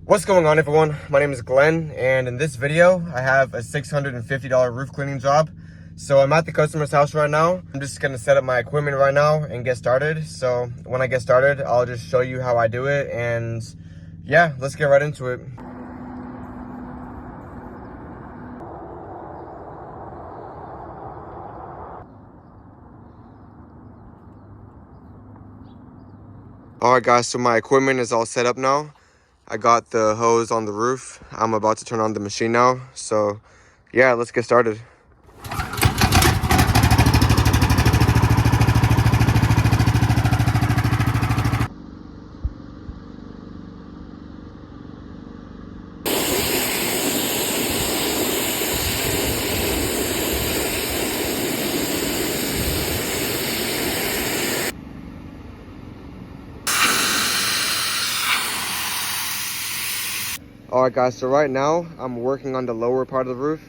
What's going on, everyone? My name is Glenn, and in this video I have a $650 roof cleaning job. So I'm at the customer's house right now. I'm just gonna set up my equipment right now and get started. So when I get started, I'll just show you how I do it, and yeah, let's get right into it. Alright guys, so my equipment is all set up now. I got the hose on the roof. I'm about to turn on the machine now. So yeah, let's get started. Alright guys, so right now I'm working on the lower part of the roof.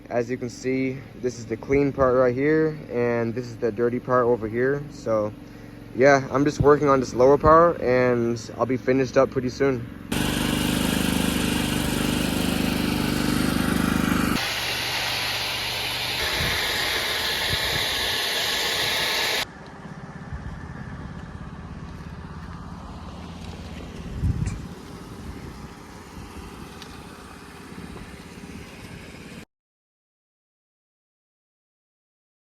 As you can see, this is the clean part right here, and this is the dirty part over here. So yeah, I'm just working on this lower part, and I'll be finished up pretty soon.